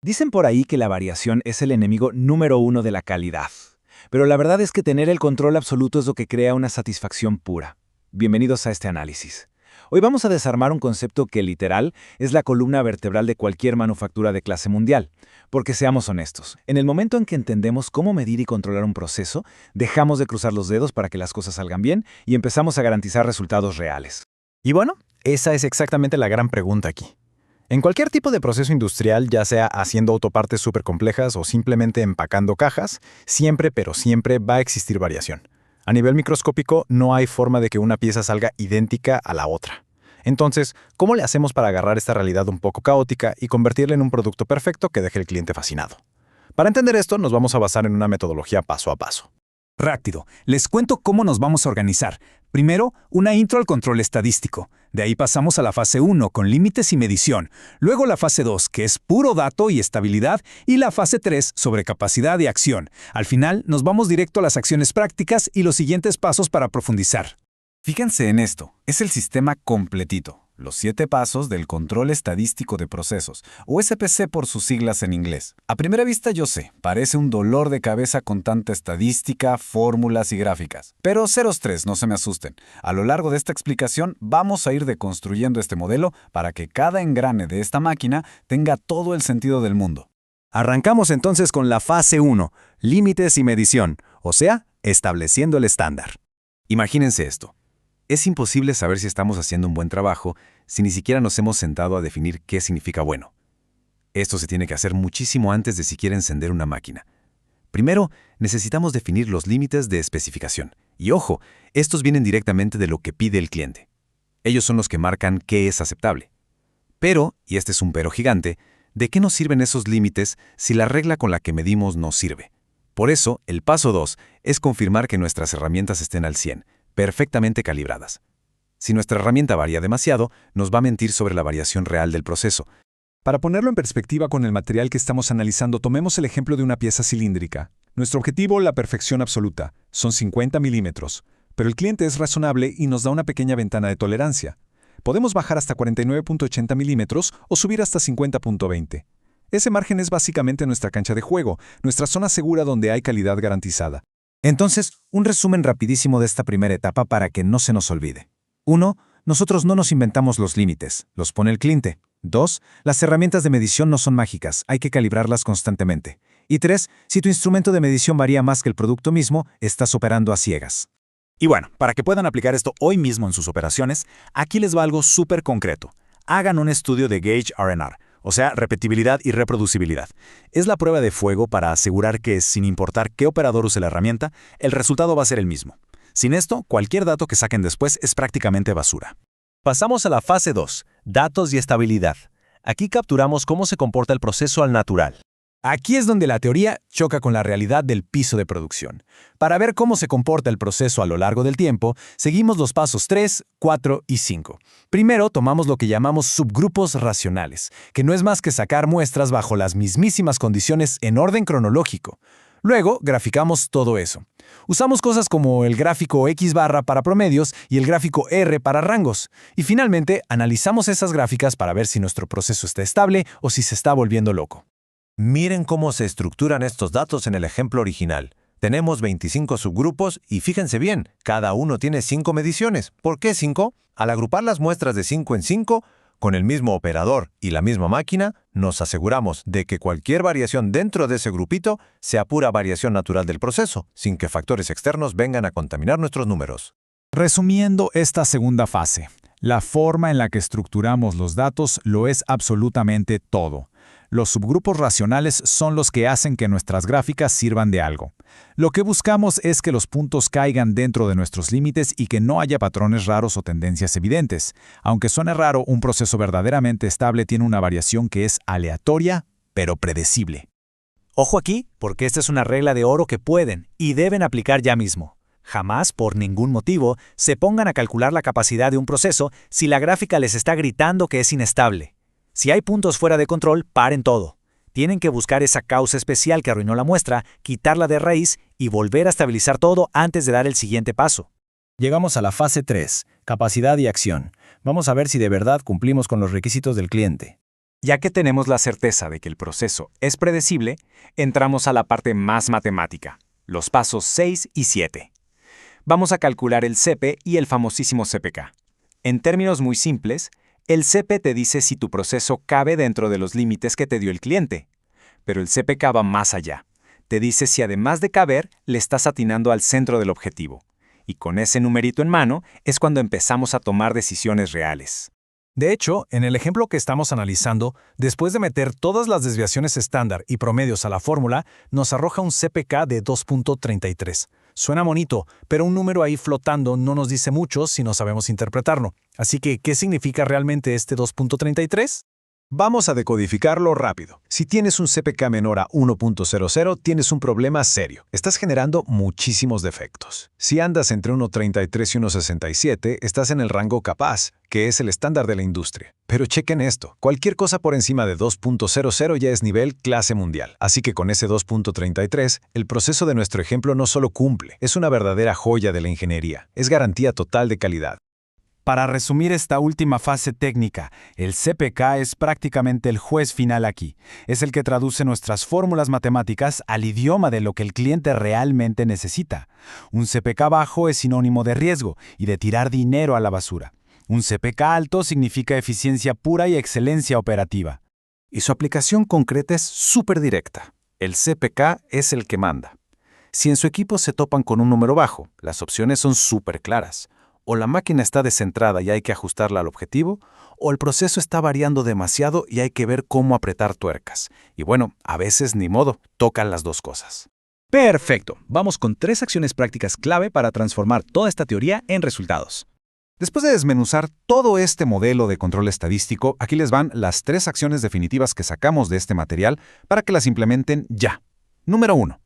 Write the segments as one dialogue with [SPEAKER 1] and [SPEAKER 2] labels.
[SPEAKER 1] Dicen por ahí que la variación es el enemigo número uno de la calidad. Pero la verdad es que tener el control absoluto es lo que crea una satisfacción pura. Bienvenidos a este análisis. Hoy vamos a desarmar un concepto que, literal, es la columna vertebral de cualquier manufactura de clase mundial. Porque seamos honestos, en el momento en que entendemos cómo medir y controlar un proceso, dejamos de cruzar los dedos para que las cosas salgan bien y empezamos a garantizar resultados reales.
[SPEAKER 2] Y bueno, esa es exactamente la gran pregunta aquí. En cualquier tipo de proceso industrial, ya sea haciendo autopartes súper complejas o simplemente empacando cajas, siempre, pero siempre va a existir variación. A nivel microscópico, no hay forma de que una pieza salga idéntica a la otra. Entonces, ¿cómo le hacemos para agarrar esta realidad un poco caótica y convertirla en un producto perfecto que deje al cliente fascinado? Para entender esto, nos vamos a basar en una metodología paso a paso.
[SPEAKER 3] Rápido, les cuento cómo nos vamos a organizar. Primero, una intro al control estadístico. De ahí pasamos a la fase 1, con límites y medición. Luego la fase 2, que es puro dato y estabilidad. Y la fase 3, sobre capacidad y acción. Al final, nos vamos directo a las acciones prácticas y los siguientes pasos para profundizar.
[SPEAKER 4] Fíjense en esto, es el sistema completito. Los 7 pasos del control estadístico de procesos, o SPC por sus siglas en inglés. A primera vista yo sé, parece un dolor de cabeza con tanta estadística, fórmulas y gráficas. Pero cero estrés, no se me asusten. A lo largo de esta explicación vamos a ir deconstruyendo este modelo para que cada engrane de esta máquina tenga todo el sentido del mundo.
[SPEAKER 2] Arrancamos entonces con la fase 1, límites y medición, o sea, estableciendo el estándar.
[SPEAKER 5] Imagínense esto. Es imposible saber si estamos haciendo un buen trabajo si ni siquiera nos hemos sentado a definir qué significa bueno. Esto se tiene que hacer muchísimo antes de siquiera encender una máquina. Primero, necesitamos definir los límites de especificación. Y ojo, estos vienen directamente de lo que pide el cliente. Ellos son los que marcan qué es aceptable. Pero, y este es un pero gigante, ¿de qué nos sirven esos límites si la regla con la que medimos no sirve? Por eso, el paso 2 es confirmar que nuestras herramientas estén al 100%. Perfectamente calibradas. Si nuestra herramienta varía demasiado, nos va a mentir sobre la variación real del proceso.
[SPEAKER 6] Para ponerlo en perspectiva con el material que estamos analizando, tomemos el ejemplo de una pieza cilíndrica. Nuestro objetivo, la perfección absoluta, son 50 milímetros, pero el cliente es razonable y nos da una pequeña ventana de tolerancia. Podemos bajar hasta 49.80 milímetros o subir hasta 50.20. Ese margen es básicamente nuestra cancha de juego, nuestra zona segura donde hay calidad garantizada.
[SPEAKER 1] Entonces, un resumen rapidísimo de esta primera etapa para que no se nos olvide. 1. Nosotros no nos inventamos los límites, los pone el cliente. 2. Las herramientas de medición no son mágicas, hay que calibrarlas constantemente. Y 3. Si tu instrumento de medición varía más que el producto mismo, estás operando a ciegas.
[SPEAKER 3] Y bueno, para que puedan aplicar esto hoy mismo en sus operaciones, aquí les va algo súper concreto. Hagan un estudio de Gauge R&R. O sea, repetibilidad y reproducibilidad. Es la prueba de fuego para asegurar que, sin importar qué operador use la herramienta, el resultado va a ser el mismo. Sin esto, cualquier dato que saquen después es prácticamente basura.
[SPEAKER 2] Pasamos a la fase 2, datos y estabilidad. Aquí capturamos cómo se comporta el proceso al natural.
[SPEAKER 3] Aquí es donde la teoría choca con la realidad del piso de producción. Para ver cómo se comporta el proceso a lo largo del tiempo, seguimos los pasos 3, 4 y 5. Primero, tomamos lo que llamamos subgrupos racionales, que no es más que sacar muestras bajo las mismísimas condiciones en orden cronológico. Luego, graficamos todo eso. Usamos cosas como el gráfico X barra para promedios y el gráfico R para rangos. Y finalmente, analizamos esas gráficas para ver si nuestro proceso está estable o si se está volviendo loco.
[SPEAKER 7] Miren cómo se estructuran estos datos en el ejemplo original. Tenemos 25 subgrupos y fíjense bien, cada uno tiene 5 mediciones. ¿Por qué 5? Al agrupar las muestras de 5 en 5, con el mismo operador y la misma máquina, nos aseguramos de que cualquier variación dentro de ese grupito sea pura variación natural del proceso, sin que factores externos vengan a contaminar nuestros números.
[SPEAKER 6] Resumiendo esta segunda fase, la forma en la que estructuramos los datos lo es absolutamente todo. Los subgrupos racionales son los que hacen que nuestras gráficas sirvan de algo. Lo que buscamos es que los puntos caigan dentro de nuestros límites y que no haya patrones raros o tendencias evidentes. Aunque suene raro, un proceso verdaderamente estable tiene una variación que es aleatoria, pero predecible.
[SPEAKER 3] Ojo aquí, porque esta es una regla de oro que pueden y deben aplicar ya mismo. Jamás, por ningún motivo, se pongan a calcular la capacidad de un proceso si la gráfica les está gritando que es inestable. Si hay puntos fuera de control, paren todo. Tienen que buscar esa causa especial que arruinó la muestra, quitarla de raíz y volver a estabilizar todo antes de dar el siguiente paso.
[SPEAKER 2] Llegamos a la fase 3, capacidad y acción. Vamos a ver si de verdad cumplimos con los requisitos del cliente.
[SPEAKER 1] Ya que tenemos la certeza de que el proceso es predecible, entramos a la parte más matemática, los pasos 6 y 7. Vamos a calcular el CP y el famosísimo CPK. En términos muy simples, el CP te dice si tu proceso cabe dentro de los límites que te dio el cliente. Pero el CPK va más allá. Te dice si además de caber, le estás atinando al centro del objetivo. Y con ese numerito en mano es cuando empezamos a tomar decisiones reales.
[SPEAKER 3] De hecho, en el ejemplo que estamos analizando, después de meter todas las desviaciones estándar y promedios a la fórmula, nos arroja un CPK de 2.33. Suena bonito, pero un número ahí flotando no nos dice mucho si no sabemos interpretarlo. Así que, ¿qué significa realmente este 2.33?
[SPEAKER 2] Vamos a decodificarlo rápido. Si tienes un CPK menor a 1.00, tienes un problema serio. Estás generando muchísimos defectos. Si andas entre 1.33 y 1.67, estás en el rango capaz, que es el estándar de la industria. Pero chequen esto, cualquier cosa por encima de 2.00 ya es nivel clase mundial. Así que con ese 2.33, el proceso de nuestro ejemplo no solo cumple, es una verdadera joya de la ingeniería. Es garantía total de calidad.
[SPEAKER 3] Para resumir esta última fase técnica, el CPK es prácticamente el juez final aquí. Es el que traduce nuestras fórmulas matemáticas al idioma de lo que el cliente realmente necesita. Un CPK bajo es sinónimo de riesgo y de tirar dinero a la basura. Un CPK alto significa eficiencia pura y excelencia operativa.
[SPEAKER 5] Y su aplicación concreta es súper directa. El CPK es el que manda. Si en su equipo se topan con un número bajo, las opciones son súper claras. O la máquina está descentrada y hay que ajustarla al objetivo, o el proceso está variando demasiado y hay que ver cómo apretar tuercas. Y bueno, a veces ni modo, tocan las dos cosas.
[SPEAKER 8] Perfecto. Vamos con 3 acciones prácticas clave para transformar toda esta teoría en resultados.
[SPEAKER 4] Después de desmenuzar todo este modelo de control estadístico, aquí les van las 3 acciones definitivas que sacamos de este material para que las implementen ya. Número 1.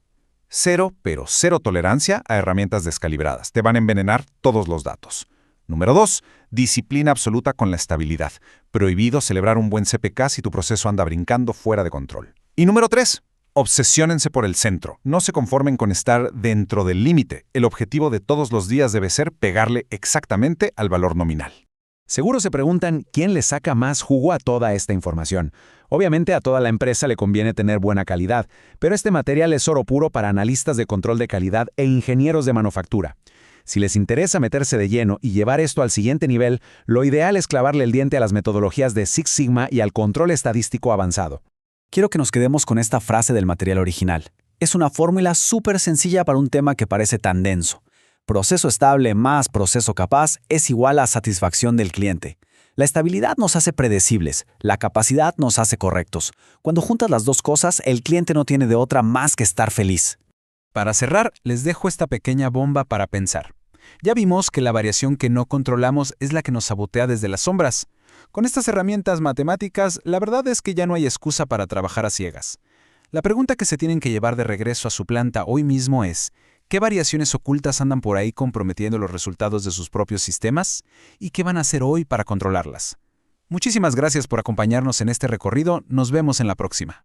[SPEAKER 4] Cero, pero cero tolerancia a herramientas descalibradas. Te van a envenenar todos los datos. Número 2. Disciplina absoluta con la estabilidad. Prohibido celebrar un buen CPK si tu proceso anda brincando fuera de control. Y número 3. Obsesiónense por el centro. No se conformen con estar dentro del límite. El objetivo de todos los días debe ser pegarle exactamente al valor nominal.
[SPEAKER 8] Seguro se preguntan quién le saca más jugo a toda esta información. Obviamente a toda la empresa le conviene tener buena calidad, pero este material es oro puro para analistas de control de calidad e ingenieros de manufactura. Si les interesa meterse de lleno y llevar esto al siguiente nivel, lo ideal es clavarle el diente a las metodologías de Six Sigma y al control estadístico avanzado. Quiero que nos quedemos con esta frase del material original. Es una fórmula súper sencilla para un tema que parece tan denso. Proceso estable más proceso capaz es igual a satisfacción del cliente. La estabilidad nos hace predecibles, la capacidad nos hace correctos. Cuando juntas las dos cosas, el cliente no tiene de otra más que estar feliz.
[SPEAKER 3] Para cerrar, les dejo esta pequeña bomba para pensar. Ya vimos que la variación que no controlamos es la que nos sabotea desde las sombras. Con estas herramientas matemáticas, la verdad es que ya no hay excusa para trabajar a ciegas. La pregunta que se tienen que llevar de regreso a su planta hoy mismo es: ¿qué variaciones ocultas andan por ahí comprometiendo los resultados de sus propios sistemas? ¿Y qué van a hacer hoy para controlarlas? Muchísimas gracias por acompañarnos en este recorrido. Nos vemos en la próxima.